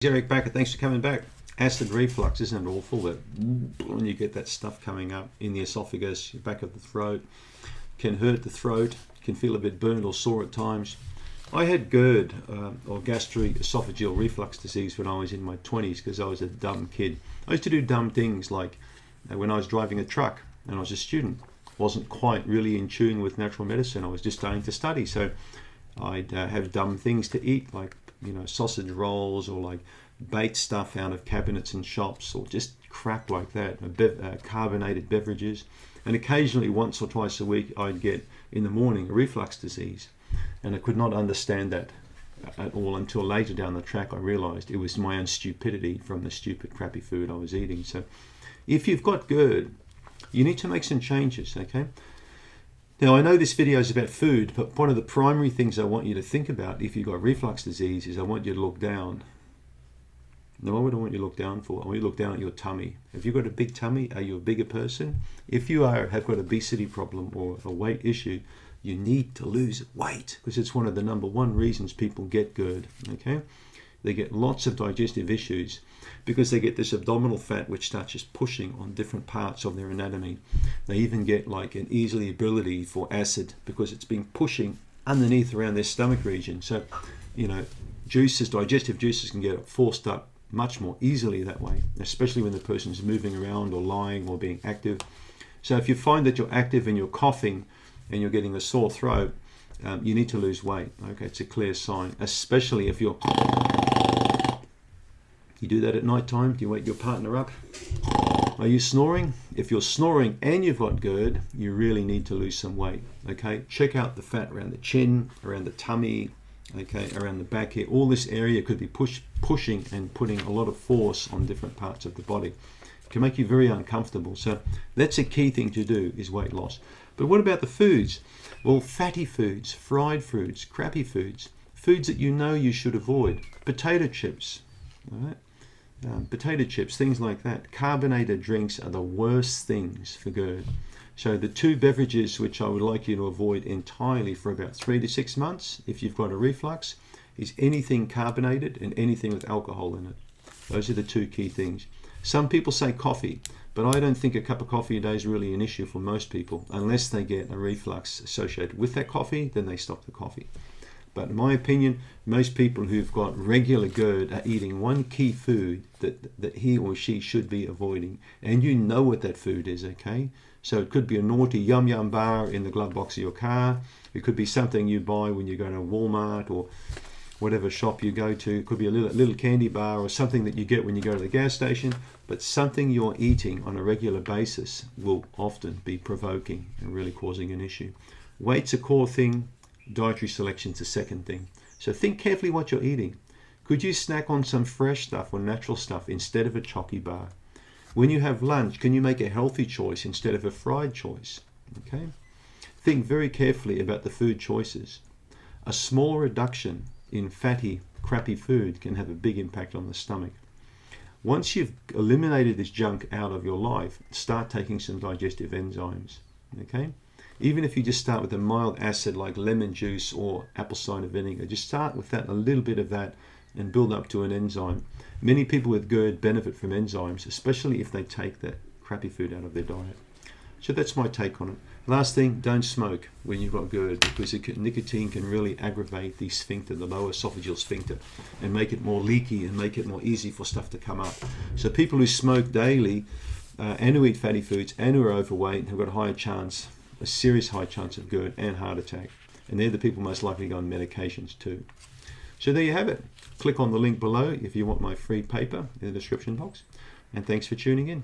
Eric Bakker, thanks for coming back. Acid reflux, isn't it awful that when you get that stuff coming up in the esophagus, back of the throat, can hurt the throat, can feel a bit burned or sore at times. I had GERD, or gastroesophageal reflux disease, when I was in my 20s because I was a dumb kid. I used to do dumb things like when I was driving a truck and I was a student, wasn't quite really in tune with natural medicine. I was just starting to study, so I'd have dumb things to eat, like sausage rolls, or like baked stuff out of cabinets in shops, or just crap like that, carbonated beverages. And occasionally, once or twice a week, I'd get in the morning a reflux disease, and I could not understand that at all until later down the track I realized it was my own stupidity from the stupid crappy food I was eating. So if you've got GERD, you need to make some changes, okay? Now, I know this video is about food, but one of the primary things I want you to think about if you've got reflux disease is I want you to look down. Now, what do I want you to look down for? I want you to look down at your tummy. Have you got a big tummy? Are you a bigger person? If you have got an obesity problem or a weight issue, you need to lose weight, because it's one of the #1 reasons people get GERD, okay? They get lots of digestive issues because they get this abdominal fat which starts just pushing on different parts of their anatomy. They even get like an easily ability for acid because it's been pushing underneath around their stomach region. So, juices, digestive juices can get forced up much more easily that way, especially when the person's moving around or lying or being active. So if you find that you're active and you're coughing and you're getting a sore throat, you need to lose weight. Okay, it's a clear sign, especially if you do that at night time. Do you wake your partner up? Are you snoring? If you're snoring and you've got GERD, you really need to lose some weight. Okay, check out the fat around the chin, around the tummy, okay, around the back here. All this area could be pushing and putting a lot of force on different parts of the body. It can make you very uncomfortable. So that's a key thing to do, is weight loss. But what about the foods? Well, fatty foods, fried foods, crappy foods, foods that you should avoid. Potato chips, all right? Potato chips, things like that. Carbonated drinks are the worst things for GERD. So the 2 beverages which I would like you to avoid entirely for about 3 to 6 months if you've got a reflux is anything carbonated and anything with alcohol in it. Those are the 2 key things. Some people say coffee, but I don't think a cup of coffee a day is really an issue for most people. Unless they get a reflux associated with that coffee, then they stop the coffee. But in my opinion, most people who've got regular GERD are eating one key food that he or she should be avoiding. And you know what that food is, okay? So it could be a naughty yum yum bar in the glove box of your car. It could be something you buy when you go to Walmart or whatever shop you go to. It could be a little candy bar or something that you get when you go to the gas station. But something you're eating on a regular basis will often be provoking and really causing an issue. Weight's a core thing. Dietary selection's a second thing. So think carefully what you're eating. Could you snack on some fresh stuff or natural stuff instead of a chalky bar? When you have lunch, can you make a healthy choice instead of a fried choice? Okay. Think very carefully about the food choices. A small reduction in fatty, crappy food can have a big impact on the stomach. Once you've eliminated this junk out of your life, start taking some digestive enzymes. Okay. Even if you just start with a mild acid like lemon juice or apple cider vinegar, just start with that, a little bit of that, and build up to an enzyme. Many people with GERD benefit from enzymes, especially if they take that crappy food out of their diet. So that's my take on it. Last thing, don't smoke when you've got GERD, because nicotine can really aggravate the sphincter, the lower esophageal sphincter, and make it more leaky and make it more easy for stuff to come up. So people who smoke daily and who eat fatty foods and who are overweight have got a serious high chance of GERD and heart attack. And they're the people most likely to go on medications too. So there you have it. Click on the link below if you want my free paper in the description box. And thanks for tuning in.